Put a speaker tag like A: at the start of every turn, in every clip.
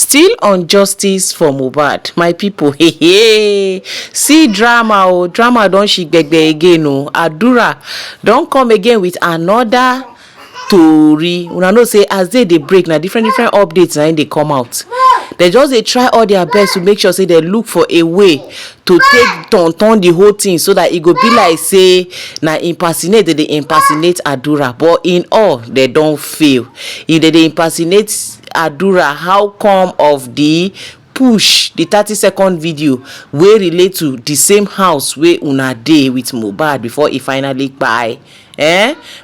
A: Still on justice for Mohbad, my people. Hey, see drama, oh, drama don shikbegbe again, oh. Adura don come again with another tori. Una know say as they break na different updates na they come out. They just they try all their best to make sure say they look for a way to take turn the whole thing so that it go be like say na impersonate they impersonate Adura, but in all they don't fail. If they impersonate Adura, how come of the push the 30-second video wey relate to the same house wey una dey with Mohbad before he finally kpai?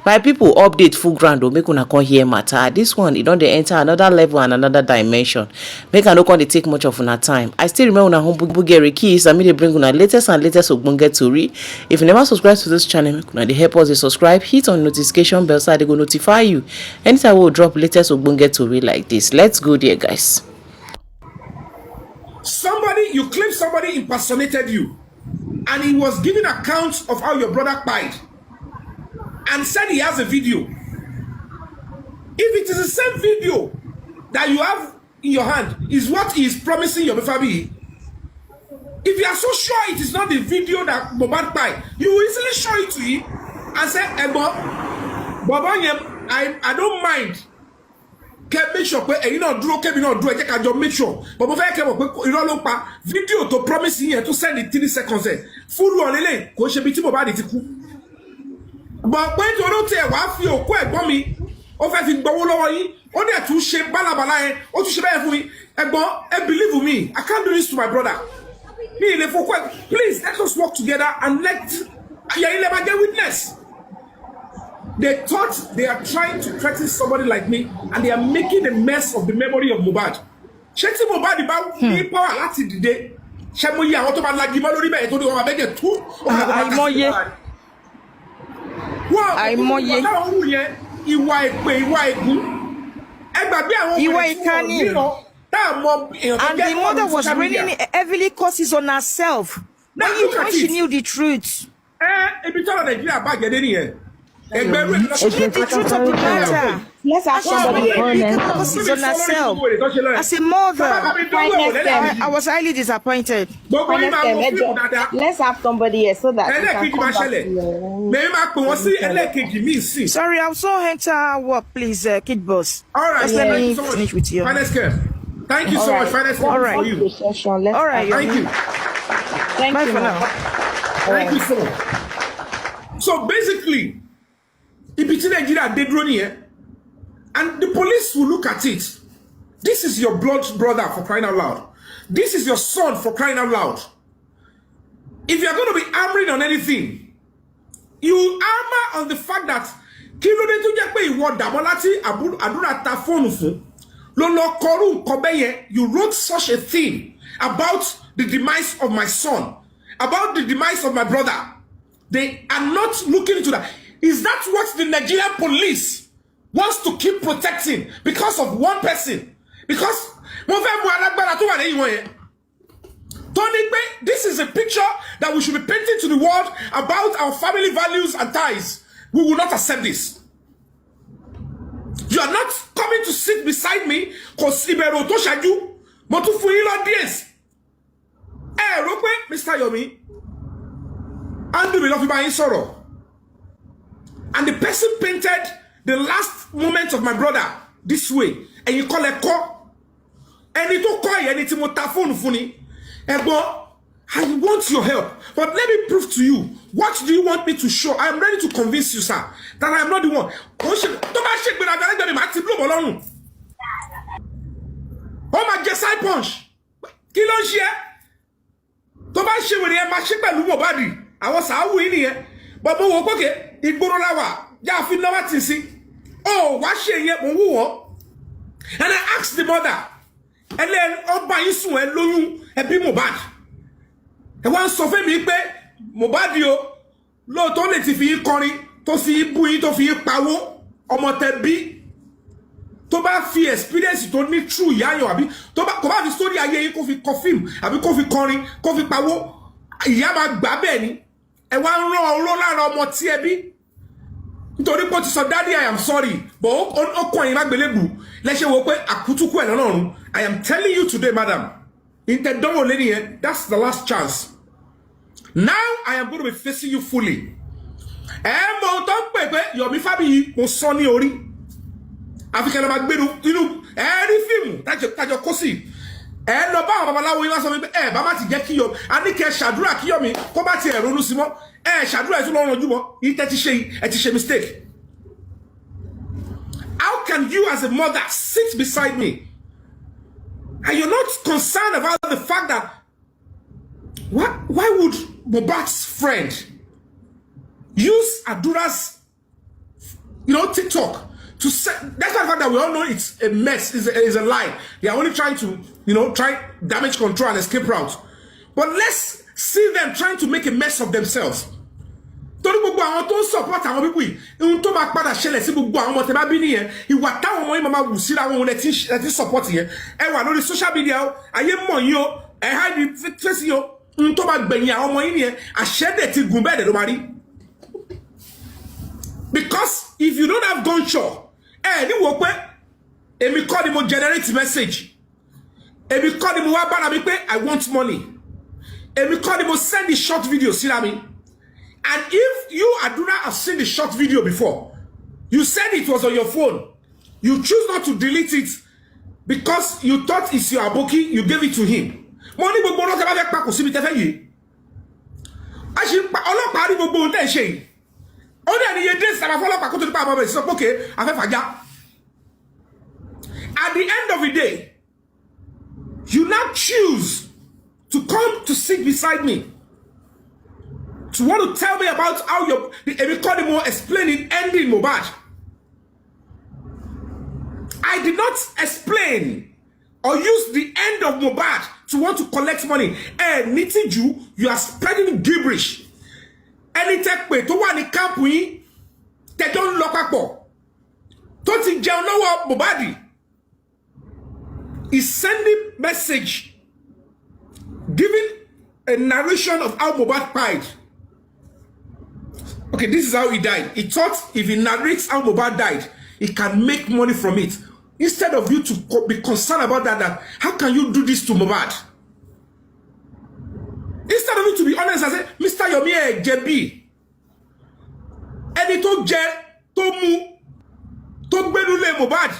A: My people, update full ground o, make una come hear matter. This one, e don dey enter another level and another dimension. Make I no come dey take much of una time. I still remember una humble Bugere keys, and me dey bring una latest ogbonge tori. If you never subscribe to this channel, make una dey help us dey subscribe, hit on notification bell so they go notify you anytime we will drop latest ogbonge tori like this. Let's go there, guys.
B: You claim somebody impersonated you, and he was giving accounts of how your brother died, and said he has a video. If it is the same video that you have in your hand, is what he is promising your family. If you are so sure it is not the video that Mohbad died, you will easily show it to him and say, I don't mind. Can make sure you not do okay, not do it. Can make sure. But you don't video to promise him to send it 30 seconds. Full on the ko se bi ti Mohbad ti ku. But when you don't tell what you ko egbon mi, o fe fi gbowo lowo yin, o de tún ṣe balabala yen, o tún ṣe bẹ́ẹ̀ fún mi. Egbon, believe me, I can't do this to my brother. Please let us work together and let Yaileba get witness. They thought they are trying to threaten somebody like me, and they are making a mess of the memory of Mohbad. Sheti Mohbad about people láti dìde. Ṣé mo yẹ àwọn tó bá lagi mọ́ lórí bẹ́ẹ̀ tó ní wọ́n máa bẹ́ẹ̀ tú.
A: Àìmọye. Àìmọye.
B: Ìwà èpè, ìwà ègún. Ẹ gbàgbé àwọn
A: ìwà ìkànnì.
C: And the mother was raining heavily curses on herself. Now when she knew the truth.
B: Ebi tọ́lọ̀ Nàìjíríà bàjẹ́ dé nìyẹn.
C: She knew the truth of the matter.
D: Let's ask somebody
C: curses on herself. As a mother, I was highly disappointed.
D: Let's have somebody here so that we can come back to you.
C: Sorry, I also enter work, please, kid boss.
B: All right,
C: let me finish with you.
B: Thank you so much.
C: All right.
B: For you.
C: All right.
B: Thank you.
D: Thank you
C: for now.
B: Thank you so much. So basically, Nigeria dead running here, and the police will look at it. This is your blood brother, for crying out loud. This is your son, for crying out loud. If you are going to be hammering on anything, you hammer on the fact that you wrote such a thing about the demise of my son, about the demise of my brother. They are not looking into that. Is that what the Nigerian police wants to keep protecting because of one person? Because this is a picture that we should be painting to the world about our family values and ties. We will not accept this. You are not coming to sit beside me because Ibero to shaju motu fuilo dies. Mr. Yomi, Andu will love you sorrow. And the person painted the last moment of my brother this way, and you call a call. And it don't call anything more phone funny. I want your help, but let me prove to you. What do you want me to show? I am ready to convince you, sir, that I am not the one. Oh my just side punch. Kill on share. Toba she with the machine by Mohbad. I was how we here. But okay. Yeah, I feel no what to see. Oh, what she yet? And I asked the mother, and then all by you soon and loan and be Mohbad. And once of me pay Mohbad yo, low toilet if you calling to see bui to feel power or motebi. Toba fee experience to me true yayo abi. Toba the story I hear you coffee confirm. Abi coffee calling coffee power. Yama babeni. And one roll roll out of Motiebi. nítorí pé ó ti sọ daddy I am sorry but ó kọ́ ẹ̀yin lágbélébù lẹ́sẹ̀ wo pé àkútúkú ẹ̀ lọ́rùn. I am telling you today madam ìtẹ̀dánwò lẹ́ni yẹn that's the last chance. Now I am going to be facing you fully. Mo tó ń pè pé Yomi Fabiyi mo sọ ní orí àfikẹ́ lọ́ba gbẹ́nu inú rí fíìmù tájọ kó sí lọ bá àwọn babaláwo yín wá sọ pé bá má ti jẹ́ kí Yomi a ní kẹ́ ṣàdúrà kí Yomi kó bá ti ronú sí mọ́ ṣàdúrà ètò lọ́rùn ojú mọ́ yìí tẹ́ ti ṣe mistake. How can you as a mother sit beside me and you're not concerned about the fact that why would Mohbad's friend use Adura's TikTok to say, that's the fact that we all know it's a mess, is a lie. They are only trying to try damage control and escape route. But let's see them trying to make a mess of themselves. Torí gbogbo àwọn tó ń support àwọn people yìí ohun tó máa padà ṣẹlẹ̀ sí gbogbo àwọn ọmọ tẹ́ bá bí nìyẹn ìwà táwọn ọmọ yìí máa wù síra wọn lẹ́tí support yẹn wà lórí social media o ayé mọ̀ yín o hide face yín o ohun tó máa gbẹ̀yìn àwọn ọmọ yìí nìyẹn àṣẹ́dẹ̀ ti gùn bẹ́ẹ̀ dẹ̀ ló máa rí. Because if you don't have gunshot ní wò pé èmi kọ́ ni mo generate message èmi kọ́ ni mo wá bára mi pé I want money èmi kọ́ ni mo send the short video síra mi. And if you, Adura, have seen the short video before, you said it was on your phone, you choose not to delete it because you thought it's your aboki, you gave it to him. Money gbogbo ọlọ́kẹ́ bá fẹ́ pa kò síbi tẹ́fẹ́ yìí. A ṣe ọlọ́pàá rí gbogbo ohun tẹ́ ń ṣe yìí. Ó dẹ̀ ní iye days tàbí ọlọ́pàá kó tó nípa àbábẹ̀ sí ọpọ́kẹ́ afẹ́fàjá. At the end of the day, you now choose to come to sit beside me. To want to tell me about how the Emikodimo explaining ending Mohbad. I did not explain or use the end of Mohbad to want to collect money. Nitiju, you are spreading gibberish. Any tech pay to one in camp we they don't lock up. Toti Janowa Mohbad is sending message, giving a narration of how Mohbad died. Okay, this is how he died. He thought if he narrates how Mohbad died, he can make money from it. Instead of you to be concerned about that how can you do this to Mohbad? Instead of you to be honest and say, Mr. Yomi Jebi, ẹni tó jẹ, tó mú, tó gbẹ́nulé Mohbad,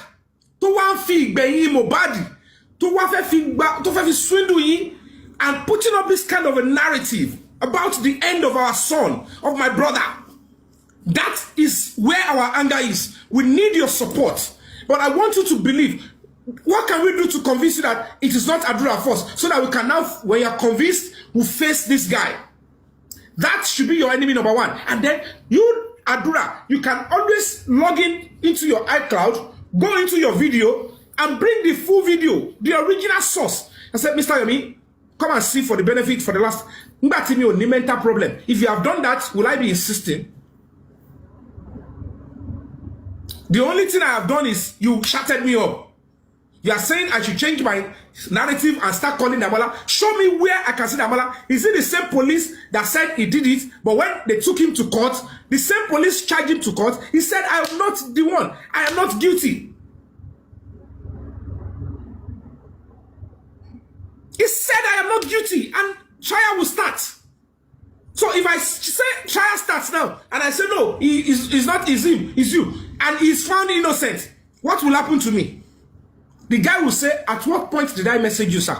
B: tó wá fi ìgbẹ̀yìn Mohbad, tó wá fẹ́ fi swindle yín, and putting up this kind of a narrative about the end of our son, of my brother. That is where our anger is. We need your support. But I want you to believe. What can we do to convince you that it is not Adura first? So that we can now, when you're convinced, we'll face this guy. That should be your enemy number one. And then you, Adura, you can always log into your iCloud, go into your video, and bring the full video, the original source. And say, Mr. Yomi, come and see for the benefit for the last. Mental problem. If you have done that, will I be insisting? The only thing I have done is you shutted me up. You are saying I should change my narrative and start calling Damola. Show me where I can see Damola. Is it the same police that said he did it, but when they took him to court, the same police charged him to court, he said, I am not the one. I am not guilty. He said, I am not guilty, and trial will start. So if I say trial starts now, and I say, no, it's not, it's him, it's you, and he's found innocent, what will happen to me? The guy will say, at what point did I message you, sir?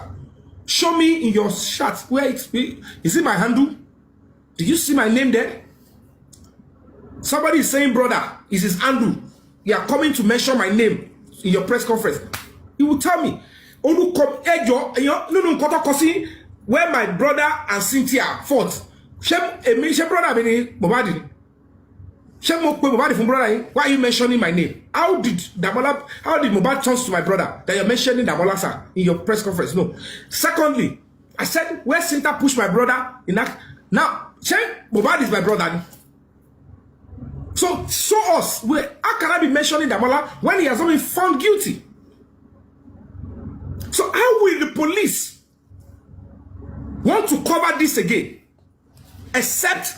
B: Show me in your chat where is it my handle? Did you see my name there? Somebody is saying, brother, is his handle. You are coming to mention my name in your press conference. He will tell me, where my brother and Cynthia fought. Why are you mentioning my name? How did Mohbad turn to my brother that you're mentioning Damola, sir, in your press conference? No. Secondly, I said, where Cynthia pushed my brother in that. Now, Mohbad is my brother. So show us how can I be mentioning Damola when he has not been found guilty? So how will the police want to cover this again? Except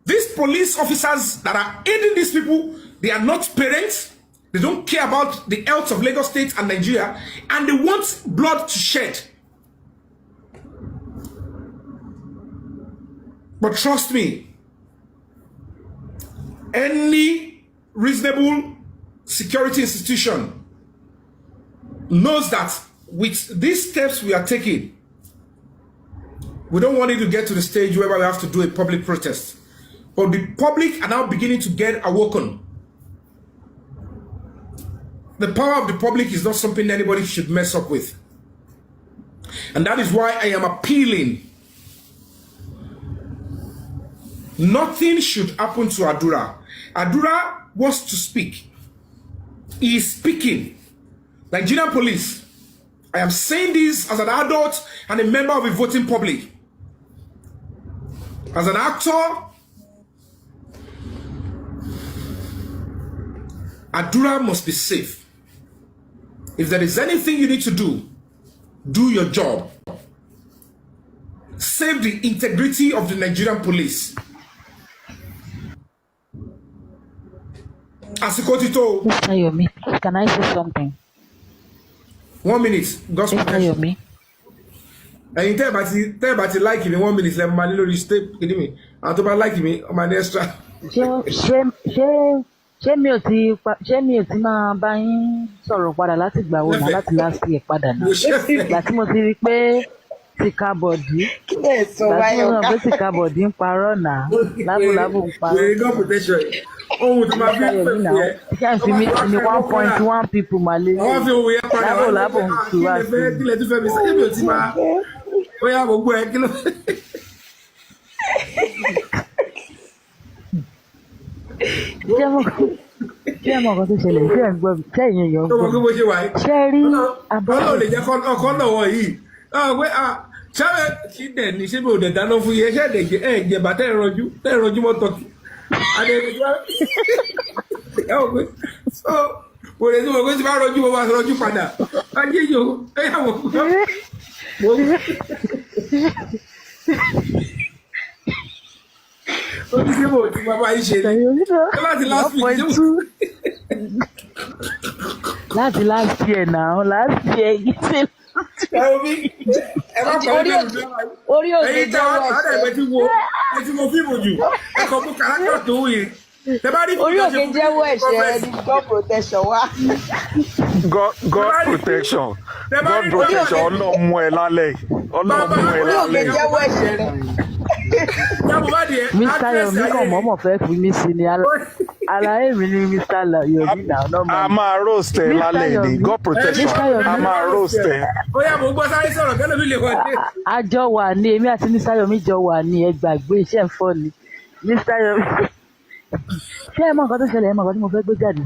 B: These police officers that are aiding these people, they are not parents. They don't care about the health of Lagos State and Nigeria, and they want blood to shed. But trust me, any reasonable security institution knows that with these steps we are taking, we don't want it to get to the stage where we have to do a public protest. But the public are now beginning to get awoken. The power of the public is not something anybody should mess up with. And that is why I am appealing. Nothing should happen to Adura. Adura wants to speak. He is speaking. Nigerian police, I am saying this as an adult and a member of a voting public. As an actor, Adura must be safe. If there is anything you need to do your job. Save the integrity of the Nigerian police. Asikotito.
E: Mr. Yomi, can I say something?
B: 1 minute. Gospel.
E: Mr. Yomi.
B: And tell about like me 1 minute. Let me know stay kidding me. And to like me on my extra.
E: Ṣé mi ò ti máa bá yín sọ̀rọ̀ padà láti gbà wo náà láti last year padà náà. Ìgbà tí mo ti rí pé tìka bọ̀dí. Ìgbà tí mo sọ pé tìka bọ̀dí ń parọ́ náà. Lábòlábò ń parọ́.
B: Wèrè God protection. Ohun tó máa fi ń pè fún ẹ.
E: Kí ẹ̀ fi mí ti ní 1.1 people máa lé.
B: Wọ́n fi òun yẹn padà.
E: Lábòlábò ń tu wá sí.
B: Kílẹ̀ tó fẹ́ mi sẹ́yìn mi ò ti máa. Ó yá gbogbo ẹ kí ló.
E: Ṣé mọ̀ kan tó ṣẹlẹ̀ ṣé ẹ̀ ń gbọ́ ṣé ìyẹn yọ̀ ń
B: Tó mọ̀
E: gbọ́
B: pé bó ṣe wà yìí.
E: ṣé rí
B: Ọlọ́run lè jẹ́ ọkọ náà wọ̀ yìí. Ṣáwé kí dẹ̀ ní ṣé mi ò dẹ̀ dáná fún yẹn ṣé ẹ̀ jẹ̀bà tẹ́ ẹ̀ rọjú mọ́ tọ́kì. Ẹ wò pé kò lè tí mo pé tí bá rọjú mo máa rọjú padà. Ajé yòó ẹ yà wọ̀ kúkọ́. Ó ti ṣe mo ti bàbá yìí ṣe ni. Ẹ láti last week ṣé mo.
E: láti last year náà last year yìí ṣe.
B: Ẹ wo bí ẹ má kọ́ ọ́
C: Orí òkè
B: ẹ̀yin tí
C: jẹ́
B: a
C: wọ́n
B: wá ẹ ti wo fíìmù jù ẹ kọ fún kàrákà tó wù yìí.
C: Orí òkè jẹ́wọ́ ẹ̀ṣẹ̀ ẹni God protection wá.
F: God protection. God protection. Ọlọ́run mú ẹ lálẹ́. Ọlọ́run mú ẹ
C: Orí òkè
F: lálẹ́.
C: jẹ́wọ́ ẹ̀ṣẹ̀ rẹ̀.
E: Mr. Yomi kàn mọ́mọ́ fẹ́ fi mí sí ni àlàyé mi ni Mr. Yomi náà lọ́mọ.
F: A máa roast ẹ lálẹ́ ni. God protection. A máa roast ẹ.
B: Ó yá mo gbọ́ sáré sọ̀rọ̀ kẹ́lẹ́ mi lè wọlé.
E: Àjọ wà ní èmi àti Mr. Yomi jọ wà ní ẹ gbàgbé iṣẹ́ ń fọ́ ni Mr. Yomi. Ṣé ẹ mọ nǹkan tó ṣẹlẹ̀ ẹ mọ nǹkan tí mo fẹ́ gbé jáde?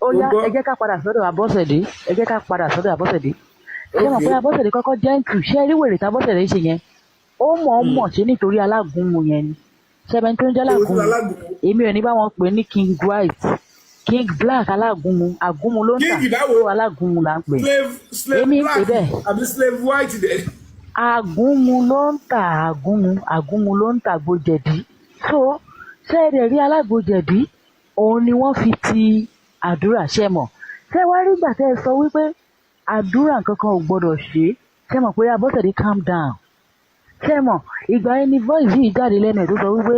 E: Ó yá ẹ jẹ́ ká padà sọ́dọ̀ Abọ́sẹ̀dé ẹ jẹ́ ká padà sọ́dọ̀ Abọ́sẹ̀dé. Ṣé mọ̀ pé Abọ́sẹ̀dé kọ́kọ́ jẹ́ǹtù ṣé rí wèrè tá Abọ́sẹ̀dé ṣe yẹn? Ó mọ̀ ṣe nítorí alágúnmu yẹn ni. Ṣẹ́bẹ̀ tó ń jẹ́ alágúnmu èmi ò ní bá wọn pè ní King White King Black alágúnmu àgúnmu ló ń tà tó alágúnmu là ń pè. Èmi ń pè bẹ́ẹ̀.
B: Àbí slave white dẹ̀.
E: Àgúnmu ló ń tà àgúnmu ló ń tà gbòjẹ̀dí. So ṣé ẹ dẹ̀ rí alágbòjẹ̀dí òun ni wọ́n fi ti Àdúrà ṣẹ́ mọ̀. Ṣé wá rí ìgbà tẹ́ ẹ sọ wípé Àdúrà kankan ò gbọ́dọ̀ ṣe ṣé mọ̀ pé Abọ́sẹ̀dé calm down. Ṣé mọ̀ ìgbà yẹn ni voice yìí jáde lẹ́nu ẹ̀ tó sọ wípé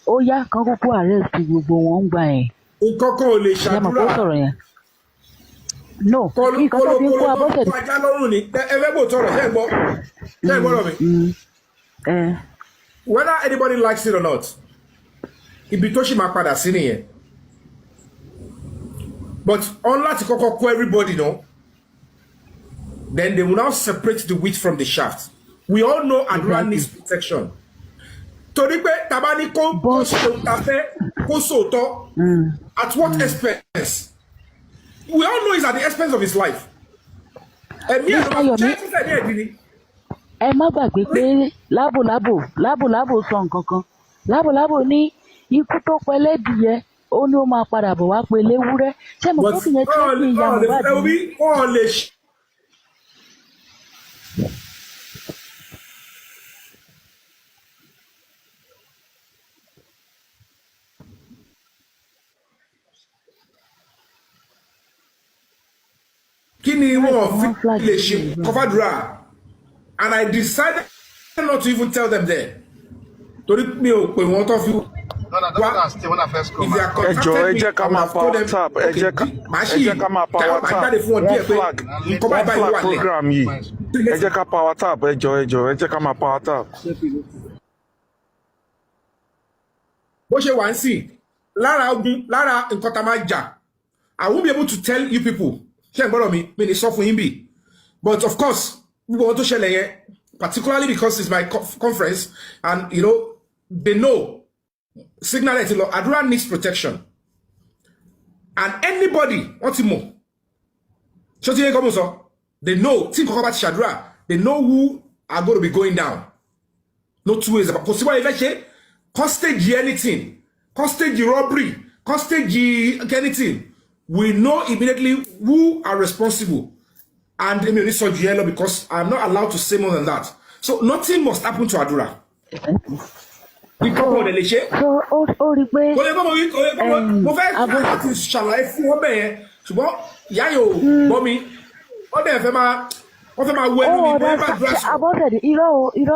E: ó yá kan kúkú arrest gbogbo wọn ń gbà yẹn.
B: Ìkọ́kọ́ ò lè
E: Ṣé mọ̀ pé ó
B: ṣàdúrà.
E: sọ̀rọ̀ yẹn? No nǹkan tó fi ń kó Abọ́sẹ̀dé.
B: Ajá lọ́rùn ni ẹ fẹ́ bò tọrọ ṣé ẹ gbọ́ mi. Whether anybody likes it or not, ibi tó ṣì máa padà sí nìyẹn. But on láti kọ́kọ́ kó everybody no, then they will now separate the wheat from the shaft. We all know Adura needs protection. Torí pé tàbá ní kó ṣe ta fẹ́ kó sòótọ́ at what expense? We all know it's at the expense of his life. Ẹ̀mí ẹ̀ ló jẹ́ sísẹ̀ ní ẹ̀dínní.
E: Ẹ má gbàgbé pé lábòlábò sọ nǹkan kan. Lábòlábò ní ikú tó pẹlẹ́dìyẹ ó ní ó máa padà bọ̀ wá pé léwúrẹ́. Ṣé mo kó fìyẹn tí wọ́n fi ìyá Mohbad ní?
B: Wọ́n lè Kini won fi cover Adura. And I decided not to even tell them there. Torí mi ò pè wọ́n tó fi
F: when I first come. Ẹ jẹ́ ká máa pa WhatsApp. Ẹ jẹ́ ká máa pa WhatsApp. Flag program yìí. Ẹ jẹ́ ká pa WhatsApp. Ẹ jẹ́ ká máa pa WhatsApp.
B: Bó ṣe wà ń sìn lára nǹkan tá máa jà. I won't be able to tell you people. Ṣé ń gbọ́dọ̀ mi ní sọ fún yín bì. But of course, gbogbo ohun tó ṣẹlẹ̀ yẹn, particularly because it's my conference and you know they know signal it Adura needs protection. And anybody wọ́n ti mọ̀. Ṣé ti yẹ kọ́ mo sọ? They know tí nǹkan bá ti ṣàdúrà, they know who are going to be going down. No two ways about kò sí wáyé fẹ́ ṣe hostage anything, hostage robbery, hostage anything. We know immediately who are responsible. And I mean, it's so yellow because I'm not allowed to say more than that. So nothing must happen to Adura. We come on the leche.
E: So,
B: mo fẹ́ ti ṣàlàyé fún wọn bẹ́ẹ̀ ṣùgbọ́n ìyá yóò bọ́ mi wọ́n dẹ̀ fẹ́ máa wọ ẹnu mi bẹ́ẹ̀ bá dúrà sùn.
E: Abọ́tẹ̀dì irọ́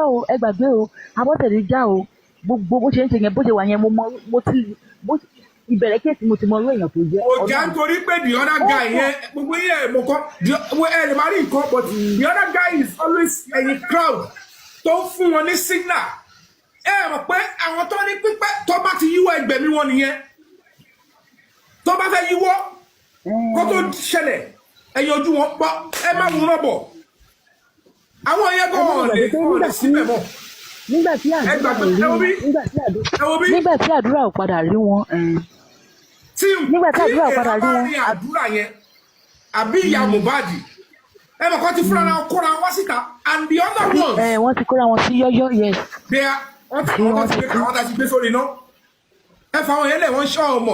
E: o ẹ gbàgbé o Abọ́tẹ̀dì já o gbogbo bó ṣe ń ṣe yẹn bó ṣe wà yẹn mo ti ìbẹ̀rẹ̀ kéèsì mo ti mọ irú èèyàn tó jẹ́.
B: Ọ̀gá nítorí pé the other guy yẹn gbogbo yẹn mo kọ́ ẹ lè má rí nǹkan but the other guy is always ẹyin crowd tó fún wọn ní signal. Ẹ mọ̀ pé àwọn tó ní pípẹ́ tó bá ti yíwọ́ ẹgbẹ̀mí wọn nìyẹn. Tó bá fẹ́ yíwọ́ kó tó ṣẹlẹ̀ ẹ̀yin ojú wọn pọ̀ ẹ má wúrọ̀ bọ̀. Àwọn yẹn kò wọ́n lè síbẹ̀ mọ́.
E: Nígbà tí Àdúrà ò padà rí wọn. Nígbà tí Àdúrà ò padà rí wọn.
B: Àdúrà yẹn àbí ìyá Mohbad ẹ mọ̀ kọ́ ti fúnra náà kóra wá síta and the other ones.
E: Wọ́n ti kóra wọn sí yọ́yọ́ yes.
B: Wọ́n ti gbé sórí náà. Ẹ fa àwọn yẹn lẹ̀ wọ́n ṣọ́ ọmọ.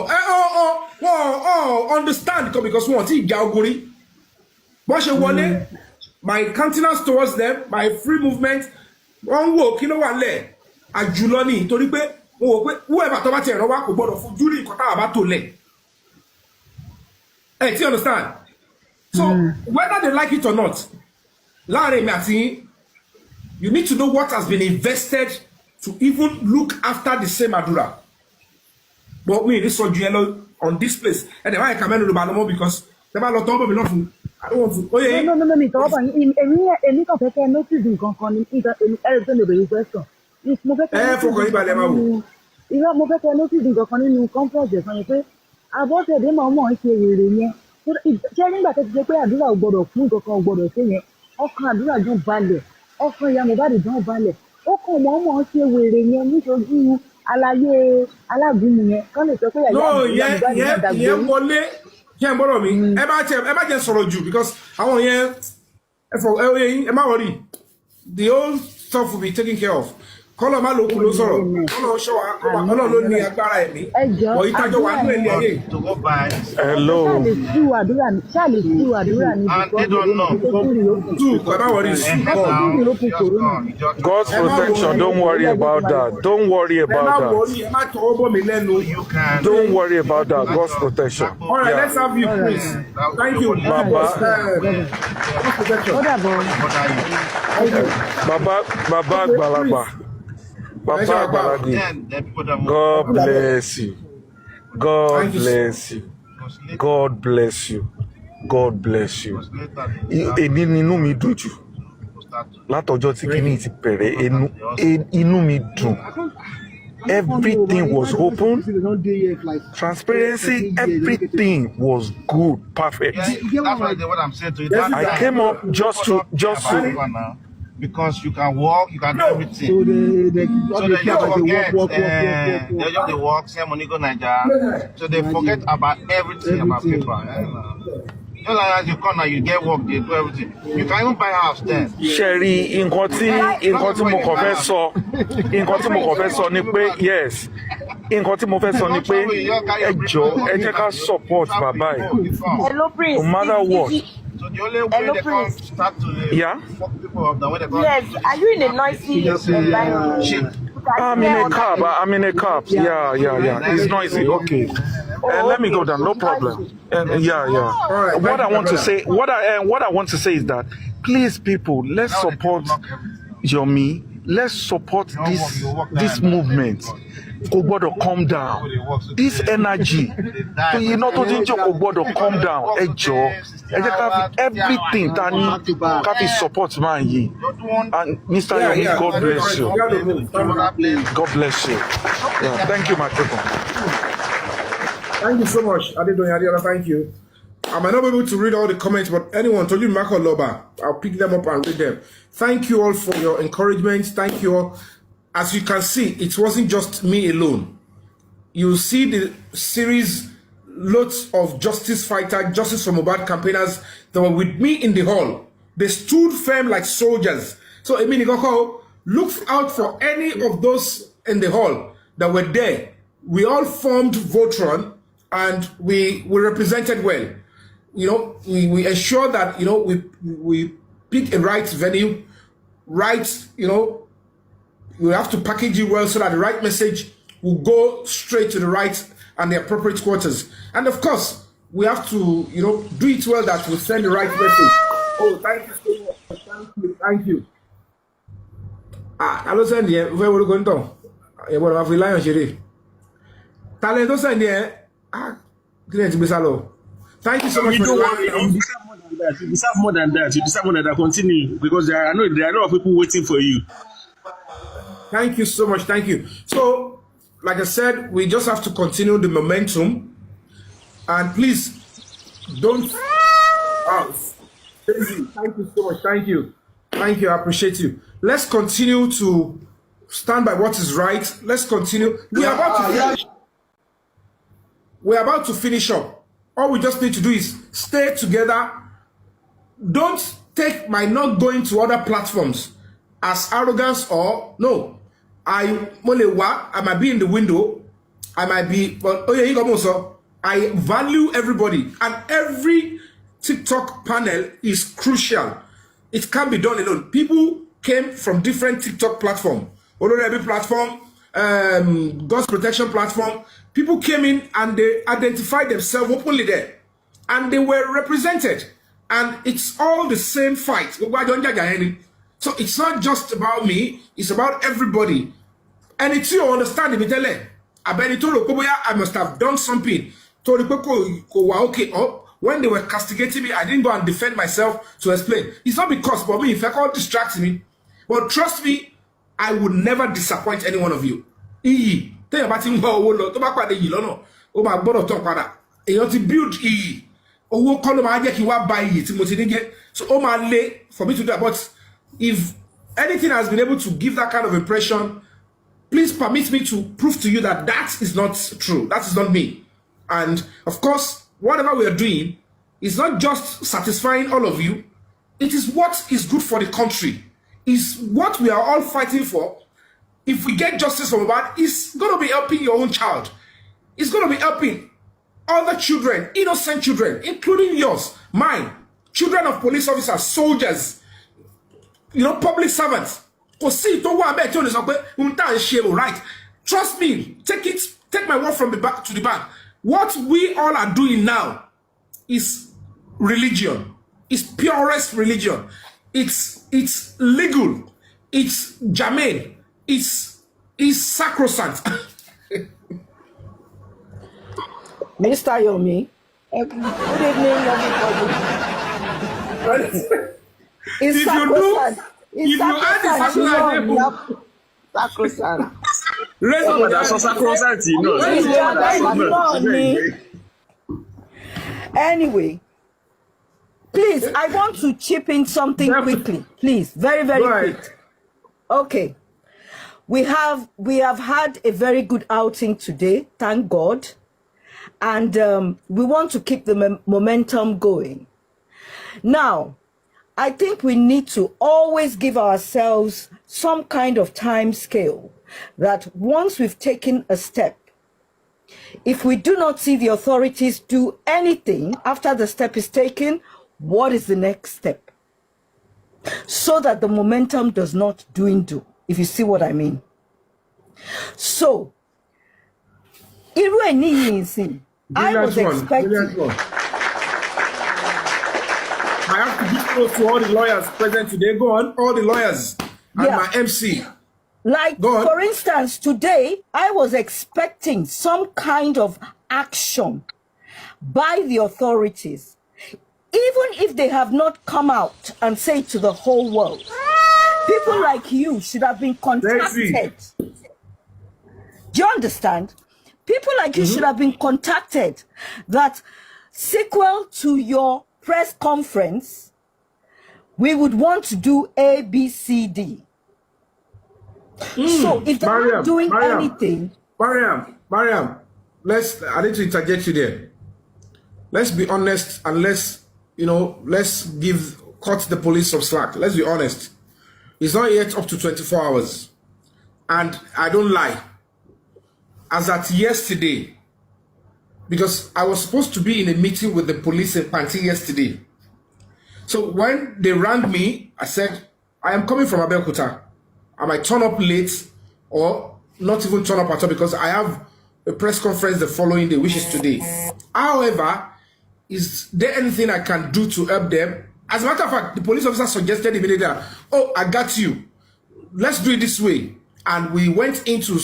B: Wọ́n understand because wọ́n ti ìjà ogun rí. Bọ́n ṣe wọlé my countenance towards them my free movement wọ́n wò kí ló wà lẹ̀ àjùlọ ní torí pé wọ́n wò pé whoever tó bá ti ẹ̀rọ wá kò gbọ́dọ̀ fojú rí nǹkan táwa bá tò lẹ̀. Ẹ ti understand? So whether they like it or not láàrin mi àti you need to know what has been invested to even look after the same Adura. But we this so yellow on this place and then why I come in the because they bá lọ tọ́ bọ̀ mi lọ́fun. I don't want to. Oh yeah.
E: No. Mi tọ́ bọ̀ yín èmi kàn fẹ́ kẹ́ notice nǹkan kan ní ẹ̀rọ tó lè bẹ̀rẹ̀ question. Mo fẹ́ kẹ́
B: fọkàn yín balẹ̀ máa wò.
E: Irọ́ mo fẹ́ kẹ́ notice nǹkan kan nínú conference ẹ̀sán yẹn pé Abọ́tẹ̀dé mọ̀ ń ṣe wèrè yẹn. Ṣé nígbà tó ti ṣe pé Àdúrà ò gbọdọ̀ fún nǹkan kan ò gbọdọ̀ ṣe yẹn ọkàn Àdúrà dùn balẹ̀ ọkàn ìyá Mohbad dùn balẹ̀ ó kàn mọ̀ ń ṣe wèrè yẹn níṣojú aláyé alágúnmu yẹn kán lè sọ pé ìyá Mohbad dàgbé.
B: Yẹn wọlé jẹ́ gbọ́dọ̀ mi ẹ bá jẹ́ sọ̀rọ̀ jù because àwọn yẹn ẹ má worry the whole stuff will be taken care of. Kọ́lọ̀ má lókun ló sọ̀rọ̀ kọ́lọ̀ ṣọ́ wa kọ́lọ̀ ló ní agbára ẹ̀mí wọ̀ ìtajọ́ wa nílẹ̀ ní ayé.
F: Hello.
E: Ṣáàlì sí Àdúrà ní
F: God's protection, don't worry about that. Don't worry about that. Don't worry about that. God's protection.
B: All right, let's have you, please. Thank you.
F: Baba Gbalagba. Papa Gbalagba. God bless you. God bless you. God bless you. God bless you. Èmi nínú mi dùn jù. Látọjọ́ tí kíní ti bẹ̀rẹ̀ inú mi dùn. Everything was open, transparency, everything was good, perfect. I came up just to
G: because you can walk, you can do everything. So they just forget, they just walk, same money go Nigeria. So they forget about everything about people. Just like as you come now, you get work, they do everything. You can even buy a house then.
F: Sherry, nǹkan tí mo kàn fẹ́ sọ ni pé yes. Nǹkan tí mo fẹ́ sọ ni pé ẹ jọ̀ọ́ ẹ jẹ́ ká support bàbá yìí.
C: Hello, Prince.
F: No matter what.
G: So the only way they can start to fuck people up, the way they can.
C: Yes, are you in a noisy environment?
F: I'm in a cab. Yeah. It's noisy. Okay. Let me go down. No problem. Yeah.
B: right,
F: What I want to
B: brother.
F: say, what I want to say is that, please, people, let's support Yomi. Let's support this movement. Kò gbọ́dọ̀ calm down. This energy, you know, to think kò gbọ́dọ̀ calm down. Ẹ jọ̀ọ́, ẹ jẹ́ ká fi everything that ká fi support man yìí. And Mr. Yomi, God bless you. God bless you. Yeah, thank you, my people.
B: Thank you so much, Adedoyin Adeola. Thank you. I might not be able to read all the comments, but anyone told you Marco Loba, I'll pick them up and read them. Thank you all for your encouragement. Thank you all. As you can see, it wasn't just me alone. You see the series, lots of justice fighter, Justice for Mohbad campaigners that were with me in the hall. They stood firm like soldiers. So, I mean, look out for any of those in the hall that were there. We all formed Votron and we represented well. You know, we ensure that, you know, we pick a right venue, right, you know, we have to package it well so that the right message will go straight to the right and the appropriate quarters. And of course, we have to, you know, do it well that we send the right message. Oh, thank you so much. Thank you. I don't send here. Where will we go down? What have we lying on Talent don't send here. Thank you so much.
H: You deserve more than that. You deserve more than that. You deserve more than that. Continue, because there are a lot of people waiting for you.
B: Thank you so much. Thank you. So, like I said, we just have to continue the momentum. And please, don't... Thank you so much. Thank you. Thank you. I appreciate you. Let's continue to stand by what is right. Let's continue. We're about to finish up. All we just need to do is stay together. Don't take my not going to other platforms as arrogance or no. I might be in the window. I might be, but I value everybody, and every TikTok panel is crucial. It can't be done alone. People came from different TikTok platforms. Olorebi platform, God's protection platform. People came in and they identified themselves openly there. And they were represented. And it's all the same fight. So it's not just about me, it's about everybody. And it's you understand it. I must have done something. Okay. When they were castigating me, I didn't go and defend myself to explain. It's not because for me, if I can't distract me. But trust me, I would never disappoint any one of you. Tell about him to build so for me to do that. But if anything has been able to give that kind of impression, please permit me to prove to you that that is not true. That is not me. And of course, whatever we are doing is not just satisfying all of you. It is what is good for the country. Is what we are all fighting for. If we get justice for Mohbad, it's going to be helping your own child. It's going to be helping other children, innocent children, including yours, mine, children of police officers, soldiers, you know, public servants. Right? Trust me, take my word from the back to the bank. What we all are doing now is religion. It's purest religion. It's legal. It's germane. It's sacrosanct.
C: Mr. Yomi, good evening, everybody. It's sacrosanct. If you add the sacrosanct, anyway, please, I want to chip in something quickly. Please, very, very quick. Okay. We have had a very good outing today, thank God. And we want to keep the momentum going. Now, I think we need to always give ourselves some kind of time scale that once we've taken a step, if we do not see the authorities do anything after the step is taken, what is the next step? So that the momentum does not dwindle, if you see what I mean. So, I was expecting.
B: I have to be close to all the lawyers present today. Go on, all the lawyers and my MC.
C: Like, for instance, today, I was expecting some kind of action by the authorities, even if they have not come out and say to the whole world. People like you should have been contacted. Do you understand? People like you should have been contacted that sequel to your press conference, we would want to do A, B, C, D. So if they're not doing anything...
B: Mariam, I need to interject you there. Let's be honest and let's cut the police some slack. Let's be honest. It's not yet up to 24 hours. And I don't lie. As at yesterday, because I was supposed to be in a meeting with the police in Panti yesterday. So when they rang me, I said, I am coming from Abeokuta. I might turn up late or not even turn up at all because I have a press conference the following day, which is today. However, is there anything I can do to help them? As a matter of fact, the police officer suggested immediately that, oh, I got you. Let's do it this way. And we went into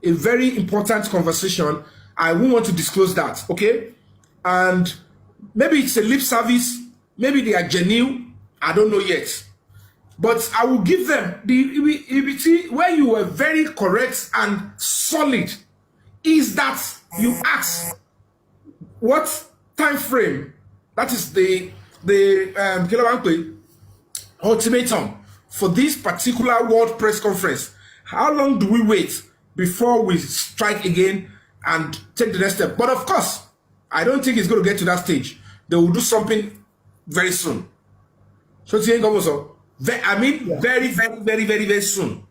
B: a very important conversation. I won't want to disclose that, okay? And maybe it's a lip service. Maybe they are genuine. I don't know yet. But I will give them the EBT where you were very correct and solid is that you ask what time frame, that is the ultimatum for this particular world press conference. How long do we wait before we strike again and take the next step? But of course, I don't think it's going to get to that stage. They will do something very soon. Shøçkiñg also. Very, very soon.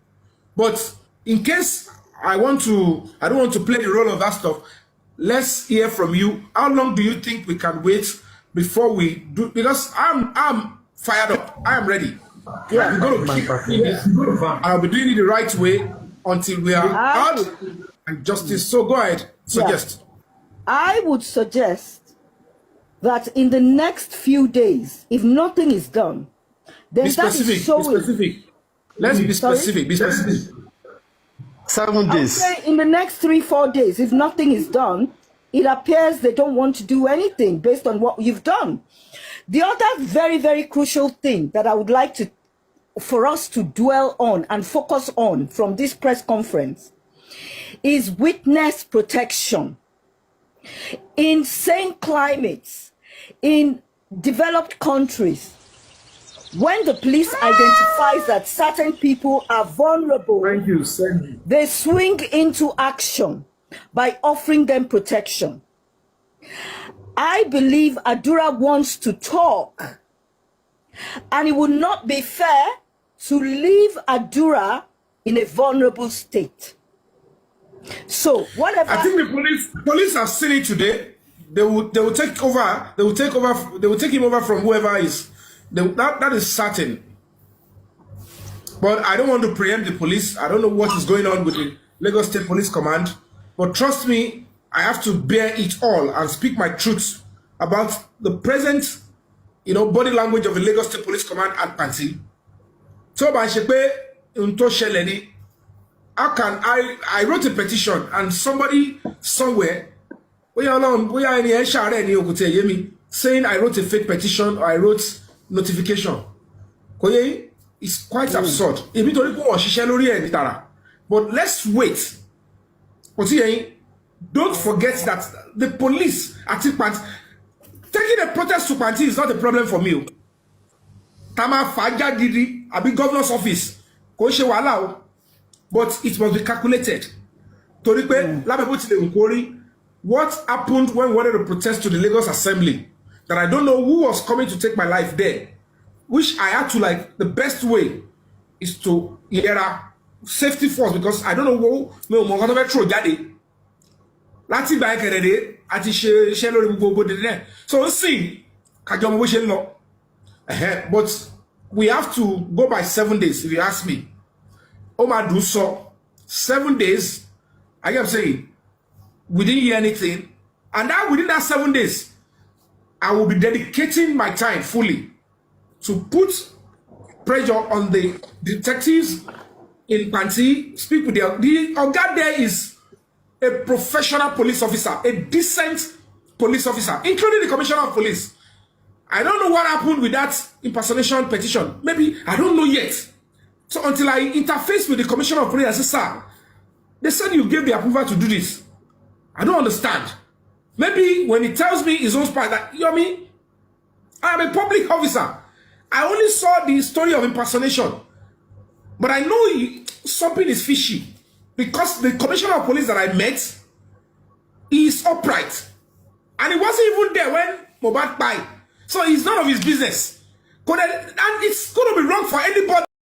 B: But in case I don't want to play the role of that stuff, let's hear from you. How long do you think we can wait before we do? Because I'm fired up. I am ready. Yeah. We're going to keep doing this. I'll be doing it the right way until we are out and justice. So go ahead, suggest.
C: Yeah. I would suggest that in the next few days, if nothing is done, then
B: be specific. Let's be specific. Be specific.
H: 7 days.
C: Say in the next 3-4 days, if nothing is done, it appears they don't want to do anything based on what you've done. The other very, very crucial thing that I would like for us to dwell on and focus on from this press conference is witness protection. In sane climates, in developed countries, when the police identifies that certain people are vulnerable, they swing into action by offering them protection. I believe Adura wants to talk, and it would not be fair to leave Adura in a vulnerable state. So whatever.
B: I think the police have seen it today. They will take over. They will take him over from whoever is. That is certain. But I don't want to preempt the police. I don't know what is going on with the Lagos State Police Command. But trust me, I have to bear it all and speak my truth about the present, body language of the Lagos State Police Command at Panti. So how can I wrote a petition and somebody somewhere saying I wrote a fake petition or I wrote notification. It's quite absurd. But let's wait. Don't forget that the police at Panti, taking a protest to Panti is not a problem for me. Tama Faja Gidi, a big governor's office. But it must be calculated. What happened when we wanted to protest to the Lagos Assembly? That I don't know who was coming to take my life there. Which I had to the best way is to safety force, because I don't know who throw daddy. Lati ba kerede ati she lori gbogbo de. So see, but we have to go by 7 days if you ask me. Oma do so 7 days. I am saying we didn't hear anything. And now within that 7 days, I will be dedicating my time fully to put pressure on the detectives in Panti, speak with the guy there is a professional police officer, a decent police officer, including the commissioner of police. I don't know what happened with that impersonation petition. Maybe, I don't know yet. So until I interface with the commissioner of police, I say, sir, they said you gave the approval to do this. I don't understand. Maybe when he tells me his own part, that, you know what I mean? I am a public officer. I only saw the story of impersonation. But I know something is fishy. Because the commissioner of police that I met is upright. And he wasn't even there when Mohbad died. So it's none of his business. And it's going to be wrong for anybody.